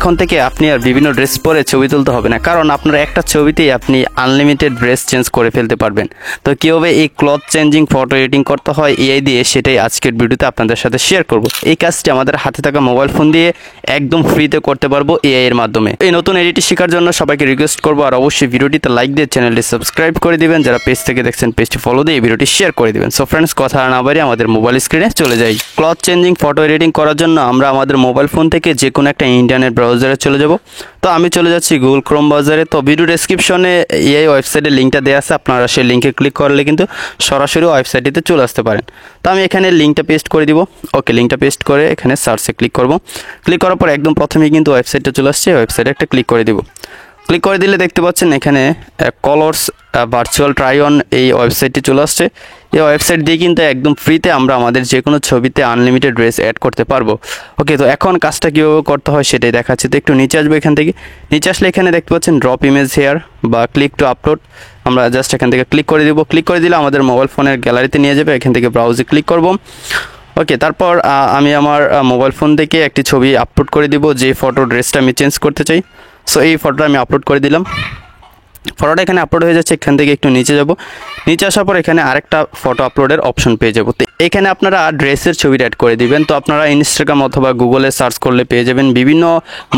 এখন থেকে আপনি আর বিভিন্ন ড্রেস পরে ছবি তুলতে হবে না, কারণ আপনার একটা ছবিতেই আপনি আনলিমিটেড ড্রেস চেঞ্জ করে ফেলতে পারবেন। তো কীভাবে এই ক্লথ চেঞ্জিং ফটো এডিটিং করতে হয় এআই দিয়ে, সেটাই আজকের ভিডিওতে আপনাদের সাথে শেয়ার করব। এই কাজটি আমাদের হাতে থাকা মোবাইল ফোন দিয়ে একদম ফ্রিতে করতে পারবো এআই এর মাধ্যমে। এই নতুন এডিটিং শেখার জন্য সবাইকে রিকোয়েস্ট করবো, আর অবশ্যই ভিডিওটিতে লাইক দিয়ে চ্যানেলটি সাবস্ক্রাইব করে দিবেন। যারা পেজ থেকে দেখছেন পেজটি ফলো দিয়ে ভিডিওটি শেয়ার করে দিবেন। সো ফ্রেন্ডস, কথা না বাড়িয়ে আমাদের মোবাইল স্ক্রিনে চলে যাই। ক্লথ চেঞ্জিং ফটো এডিটিং করার জন্য আমরা আমাদের মোবাইল ফোন থেকে যে কোনো একটা ইন্টারনেট ব্রাউজারে চলে যাব। তো আমি চলে যাচ্ছি গুগল ক্রোম ব্রাউজারে। তো ভিডিও ডেসক্রিপশনে এই ওয়েবসাইটের লিঙ্কটা দেওয়া আছে, আপনারা সেই লিঙ্কে ক্লিক করলে কিন্তু সরাসরি ওয়েবসাইটটিতে চলে আসতে পারেন। তো আমি এখানে লিঙ্কটা পেস্ট করে দিব। ওকে, লিঙ্কটা পেস্ট করে এখানে সার্চে ক্লিক করব। ক্লিক করার পর একদম প্রথমেই কিন্তু ওয়েবসাইটটা চলে আসছে, ওয়েবসাইটে একটা ক্লিক করে দিব। ক্লিক করে দিলে দেখতে পাচ্ছেন এখানে কালার্স ভার্চুয়াল ট্রাই অন এই ওয়েবসাইটটি চলে আসছে। এই ওয়েবসাইট দিয়ে কিন্তু একদম ফ্রিতে আমরা আমাদের যে কোনো ছবিতে আনলিমিটেড ড্রেস অ্যাড করতে পারবো। ওকে, তো এখন কাজটা কীভাবে করতে হয় সেটাই দেখাচ্ছি। তো একটু নিচে আসবো, এখান থেকে নিচে আসলে এখানে দেখতে পাচ্ছেন ড্রপ ইমেজ হেয়ার বা ক্লিক টু আপলোড। আমরা জাস্ট এখান থেকে ক্লিক করে দিব। ক্লিক করে দিলে আমাদের মোবাইল ফোনের গ্যালারিতে নিয়ে যাবে। এখান থেকে ব্রাউজে ক্লিক করব। ওকে, তারপর আমি আমার মোবাইল ফোন থেকে একটি ছবি আপলোড করে দিব, যে ফটো ড্রেসটা আমি চেঞ্জ করতে চাই। সো এই ফটোটা আমি আপলোড করে দিলাম। ফটোটা এখানে আপলোড হয়ে যাচ্ছে। এখান থেকে একটু নিচে যাব। নিচে আসার পর এখানে আরেকটা ফটো আপলোডের অপশন পেয়ে যাবো। তো এখানে আপনারা ড্রেসের ছবি অ্যাড করে দিবেন। তো আপনারা ইনস্টাগ্রাম অথবা গুগলে সার্চ করলে পেয়ে যাবেন বিভিন্ন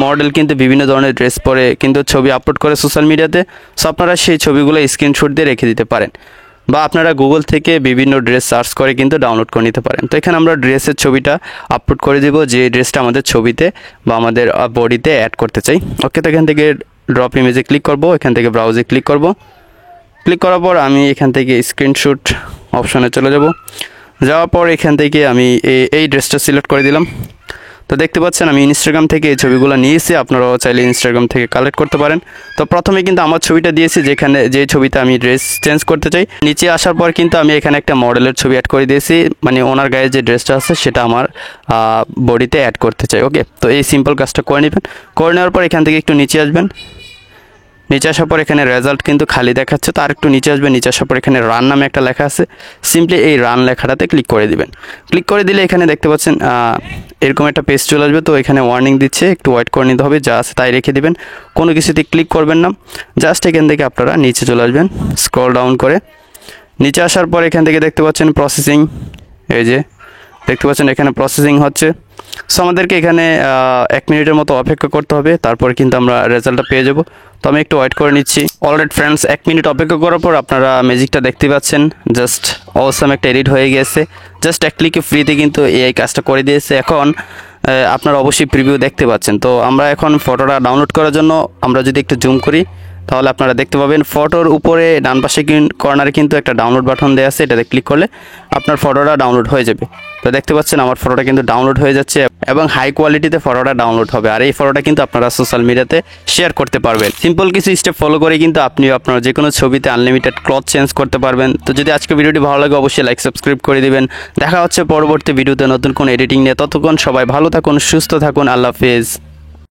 মডেল কিন্তু বিভিন্ন ধরনের ড্রেস পরে কিন্তু ছবি আপলোড করে সোশ্যাল মিডিয়াতে। সো আপনারা সেই ছবিগুলো স্ক্রিনশট দিয়ে রেখে দিতে পারেন, বা আপনারা গুগল থেকে বিভিন্ন ড্রেস সার্চ করে কিন্তু ডাউনলোড করে নিতে পারেন। তো এখানে আমরা ড্রেসের ছবিটা আপলোড করে দিব, যে ড্রেসটা আমাদের ছবিতে বা আমাদের বডিতে অ্যাড করতে চাই। ওকে, তো এখান থেকে ড্রপ ইমেজে ক্লিক করব। এখান থেকে ব্রাউজে ক্লিক করব। ক্লিক করার পর আমি এখান থেকে স্ক্রিনশট অপশনে চলে যাব। যাওয়ার পর এখান থেকে আমি এই ড্রেসটা সিলেক্ট করে দিলাম। তো দেখতে পাচ্ছেন আমি ইনস্টাগ্রাম থেকে এই ছবিগুলো নিয়েছি, আপনারাও চাইলে ইনস্টাগ্রাম থেকে কালেক্ট করতে পারেন। তো প্রথমে কিন্তু আমার ছবিটা দিয়েছি, যেখানে যে ছবিতে আমি ড্রেস চেঞ্জ করতে চাই। নিচে আসার পর কিন্তু আমি এখানে একটা মডেলের ছবি অ্যাড করে দিয়েছি, মানে ওনার গায়ে যে ড্রেসটা আছে সেটা আমার বডিতে অ্যাড করতে চাই। ওকে, তো এই সিম্পল কাজটা করে নেবেন। করে নেওয়ার পর এখান থেকে একটু নিচে আসবেন। নিচে আসার পর এখানে রেজাল্ট কিন্তু খালি দেখাচ্ছে, তো আর একটু নিচে আসবে। নিচে আসার পর এখানে রান নামে একটা লেখা আছে, সিম্পলি এই রান লেখাটাতে ক্লিক করে দিবেন। ক্লিক করে দিলে এখানে দেখতে পাচ্ছেন এরকম একটা পেজ চলে আসবে। তো এখানে ওয়ার্নিং দিচ্ছে, একটু ওয়েট করে নিতে হবে, যা আছে তাই রেখে দিবেন, কোনো কিছুতে ক্লিক করবেন না। জাস্ট এখান থেকে আপনারা নিচে চলে আসবেন, স্ক্রল ডাউন করে। নিচে আসার পর এখান থেকে দেখতে পাচ্ছেন প্রসেসিং, এই যে দেখতে পাচ্ছেন এখানে প্রসেসিং হচ্ছে। সো আমাদেরকে এখানে 1 মিনিটের মতো অপেক্ষা করতে হবে, তারপর কিন্তু আমরা রেজাল্টটা পেয়ে যাব। তো আমি একটু ওয়েট করে নিচ্ছি। অলরাইট ফ্রেন্ডস, 1 মিনিট অপেক্ষা করার পর আপনারা ম্যাজিকটা দেখতে পাচ্ছেন, জাস্ট অসাম একটা এডিট হয়ে গেছে। জাস্ট এক ক্লিকে ফ্রিতে কিন্তু এই কাজটা করে দিয়েছে। এখন আপনারা অবশ্যই প্রিভিউ দেখতে পাচ্ছেন। তো আমরা এখন ফটোটা ডাউনলোড করার জন্য আমরা যদি একটু জুম করি তাহলে আপনারা দেখতে পাবেন ফটোর উপরে ডান পাশে কর্নারে কিন্তু একটা ডাউনলোড বাটন দেওয়া আছে, এটাতে ক্লিক করলে আপনার ফটোটা ডাউনলোড হয়ে যাবে। তো দেখতে পাচ্ছেন আমার ফটোটা কিন্তু ডাউনলোড হয়ে যাচ্ছে এবং হাই কোয়ালিটিতে ফটোটা ডাউনলোড হবে। আর এই ফটোটা কিন্তু আপনারা সোশ্যাল মিডিয়াতে শেয়ার করতে পারবেন। সিম্পল কিছু স্টেপ ফলো করে কিন্তু আপনি আপনার যে কোনো ছবিতে আনলিমিটেড ক্লথ চেঞ্জ করতে পারবেন। তো যদি আজকে ভিডিওটি ভালো লাগে অবশ্যই লাইক সাবস্ক্রাইব করে দিবেন। দেখা হচ্ছে পরবর্তী ভিডিওতে নতুন কোন এডিটিং নিয়ে। ততক্ষণ সবাই ভালো থাকুন, সুস্থ থাকুন, আল্লাহ হাফেজ।